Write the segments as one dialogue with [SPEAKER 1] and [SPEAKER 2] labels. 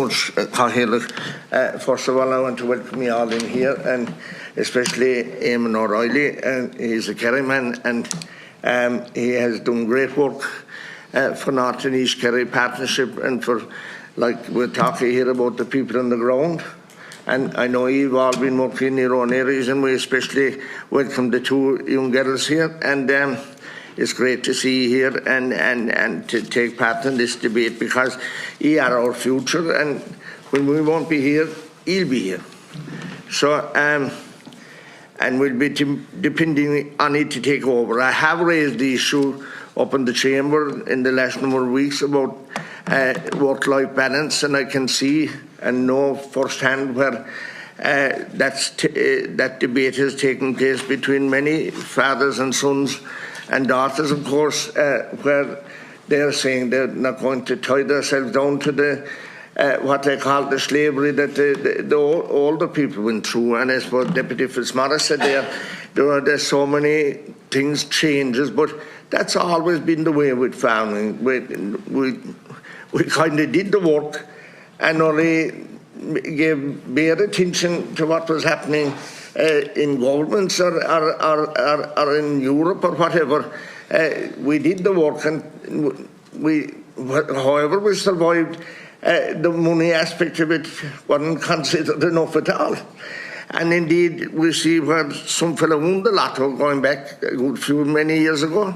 [SPEAKER 1] much, Cahill. First of all, I want to welcome you all in here, and especially Eamon O'Reilly. And he's a Kerry man, and he has done great work for North and East Kerry Partnership, and for, like we're talking here about the people on the ground. And I know you've all been working in your own areas, and we especially welcome the two young girls here. And it's great to see you here and to take part in this debate, because you are our future, and when we won't be here, you'll be here. So, and we'll be depending on it to take over. I have raised the issue up in the chamber in the last number of weeks about work-life balance, and I can see and know firsthand where that debate has taken place between many fathers and sons and daughters, of course, where they're saying they're not going to tie themselves down to the what they call the slavery that the older people went through. And as what Deputy Fitzmaurice said there's so many things changes, but that's always been the way with farming. We kind of did the work and only gave bare attention to what was happening in governments or in Europe or whatever. We did the work, and however we survived, the money aspect of it wasn't considered enough at all. And indeed, we see where some fellow won the lotto going back a good few many years ago.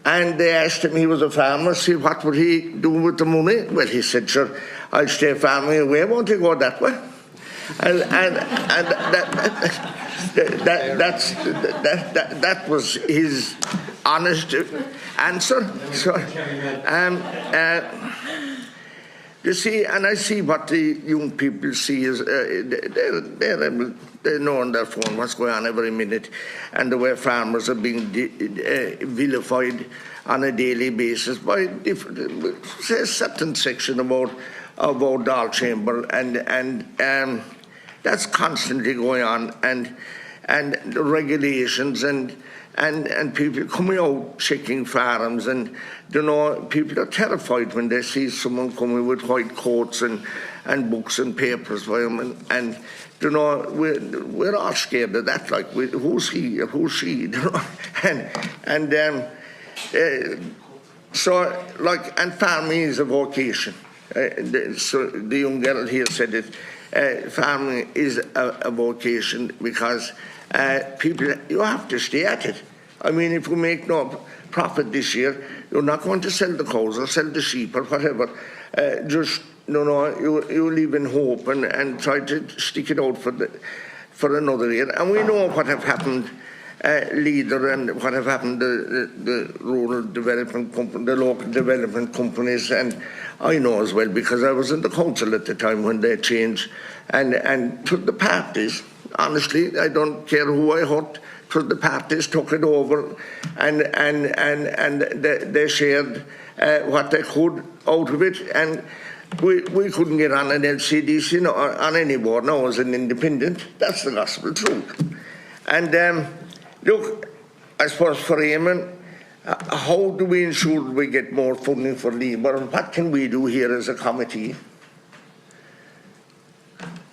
[SPEAKER 1] And they asked him, he was a farmer, see what would he do with the money? Well, he said, sure, I'll stay farming away, won't he go that way? And that was his honest answer. So, you see, and I see what the young people see is they know on their phone what's going on every minute, and the way farmers are being vilified on a daily basis by different, say, a certain section about Dáil Chamber, and that's constantly going on, and the regulations and people coming out checking farms, and you know, people are terrified when they see someone coming with white coats and books and papers for them, and you know, we're all scared of that. Like, who's he or who's she? You know? So, like, and farming is a vocation. So the young girl here said it. Farming is a vocation because people, you have to stay at it. I mean, if we make no profit this year, you're not going to sell the cows or sell the sheep or whatever. Just, you live in hope and try to stick it out for another year. And we know what have happened, Leader, and what have happened the rural development company, the local development companies, and I know as well because I was in the council at the time when they changed, and took the parties. Honestly, I don't care who I hurt. The parties took it over, and they shared what they could out of it, and we couldn't get on an LCDC or on any board now as an independent. That's the gospel truth. And look, I suppose for Eamon, how do we ensure we get more funding for Labour, and what can we do here as a committee?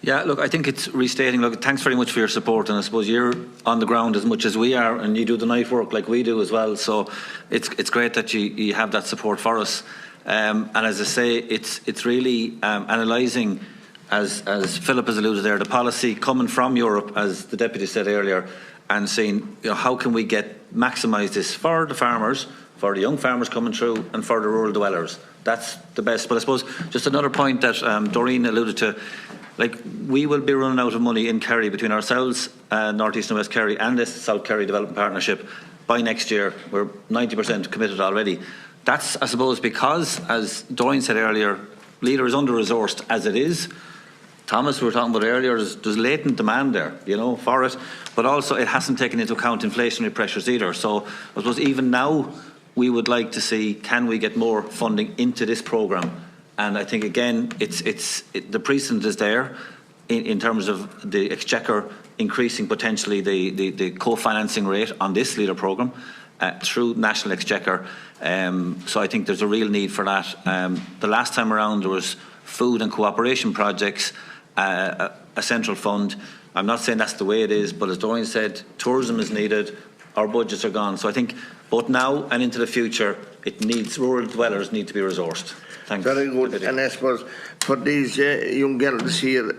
[SPEAKER 2] Yeah, look, I think it's restating. Look, thanks very much for your support, and I suppose you're on the ground as much as we are, and you do the night work like we do as well. So it's great that you have that support for us. And as I say, it's really analysing, as Philip has alluded there, the policy coming from Europe, as the deputy said earlier, and saying, how can we maximise this for the farmers, for the young farmers coming through, and for the rural dwellers. That's the best. But I suppose just another point that Doreen alluded to. Like, we will be running out of money in Kerry between ourselves, North East and West Kerry, and this South Kerry Development Partnership by next year. We're 90% committed already. That's, I suppose, because, as Doreen said earlier, Leader is under-resourced as it is. Thomas, we were talking about earlier, there's latent demand there, for it, but also it hasn't taken into account inflationary pressures either. So I suppose even now we would like to see, can we get more funding into this programme? And I think, again, the precedent is there in terms of the Exchequer increasing potentially the co-financing rate on this Leader programme through National Exchequer. So I think there's a real need for that. The last time around there was food and cooperation projects, a central fund. I'm not saying that's the way it is, but as Dorian said, tourism is needed, our budgets are gone. So I think both now and into the future, rural dwellers need to be resourced. Thanks.
[SPEAKER 1] Very good. And I suppose for these young girls here,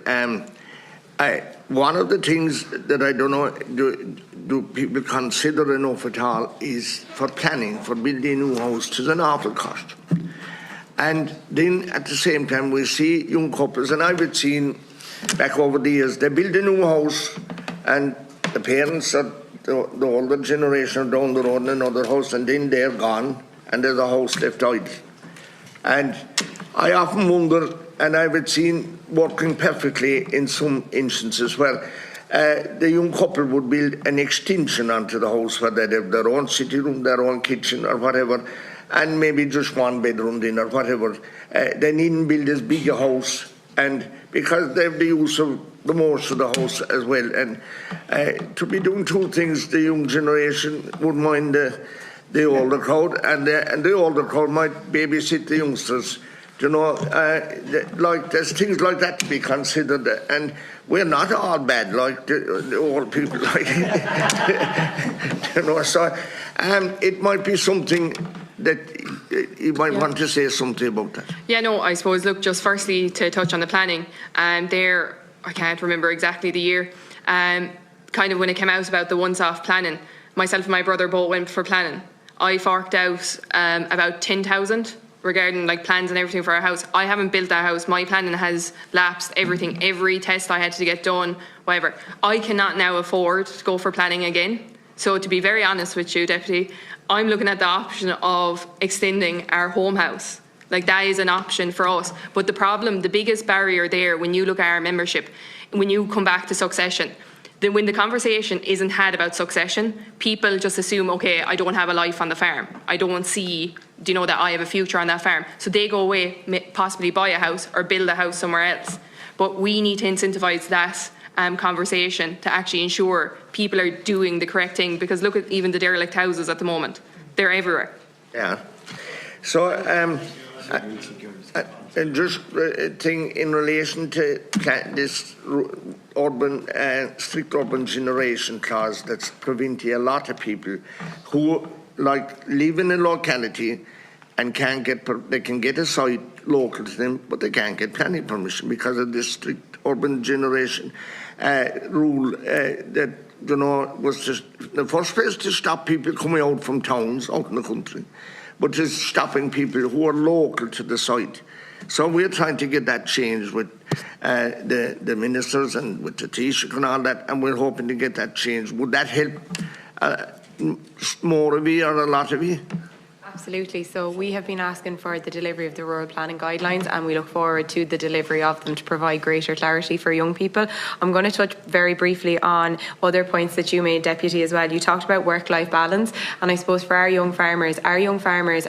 [SPEAKER 1] one of the things that I don't know, do people consider enough at all is for planning, for building a new house, there's an awful cost. And then at the same time we see young couples, and I've seen back over the years, they build a new house and the parents are the older generation down the road in another house, and then they're gone and there's a house left idle. And I often wonder, and I've seen working perfectly in some instances where the young couple would build an extension onto the house where they'd have their own sitting room, their own kitchen or whatever, and maybe just one bedroom then or whatever. They needn't build as big a house, and because they have the use of the most of the house as well. And to be doing two things, the young generation would mind the older crowd, and the older crowd might babysit the youngsters. You know, like there's things like that to be considered, and we're not all bad like the old people, like you know. So, it might be something that you might want to say something about that.
[SPEAKER 3] Yeah, no, I suppose. Look, just firstly to touch on the planning, there I can't remember exactly the year. Kind of when it came out about the once-off planning, myself and my brother both went for planning. I forked out about 10,000 regarding like plans and everything for our house. I haven't built that house. My planning has lapsed, everything, every test I had to get done, whatever. I cannot now afford to go for planning again. So to be very honest with you, Deputy, I'm looking at the option of extending our home house. Like that is an option for us. But the problem, the biggest barrier there when you look at our membership, when you come back to succession, then when the conversation isn't had about succession, people just assume, okay, I don't have a life on the farm. I don't see, that I have a future on that farm. So they go away, possibly buy a house or build a house somewhere else. But we need to incentivise that conversation to actually ensure people are doing the correct thing, because look at even the derelict houses at the moment. They're everywhere.
[SPEAKER 1] Yeah. So, and just a thing in relation to this urban, strict urban generation clause that's preventing a lot of people who like live in a locality and they can get a site local to them, but they can't get planning permission because of this strict urban generation rule that was just the first place to stop people coming out from towns out in the country, but just stopping people who are local to the site. So we're trying to get that changed with the ministers and with the Taoiseach and all that, and we're hoping to get that changed. Would that help more of you or a lot of you?
[SPEAKER 4] Absolutely. So we have been asking for the delivery of the rural planning guidelines, and we look forward to the delivery of them to provide greater clarity for young people. I'm going to touch very briefly on other points that you made, Deputy, as well. You talked about work-life balance, and I suppose for our young farmers are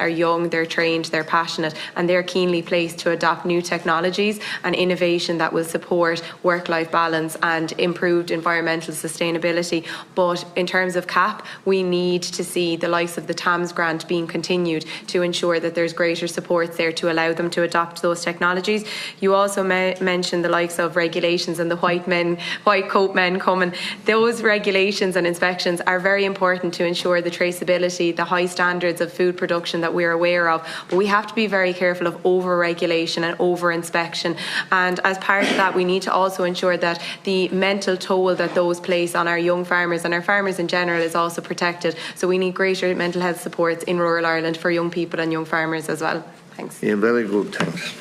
[SPEAKER 4] young, they're trained, they're passionate, and they're keenly placed to adopt new technologies and innovation that will support work-life balance and improved environmental sustainability. But in terms of CAP, we need to see the likes of the TAMS grant being continued to ensure that there's greater support there to allow them to adopt those technologies. You also mentioned the likes of regulations and the white coat men coming. Those regulations and inspections are very important to ensure the traceability, the high standards of food production that we're aware of. But we have to be very careful of over-regulation and over-inspection. And as part of that, we need to also ensure that the mental toll that those place on our young farmers and our farmers in general is also protected. So we need greater mental health supports in rural Ireland for young people and young farmers as well. Thanks.
[SPEAKER 1] Yeah, very good. Thanks.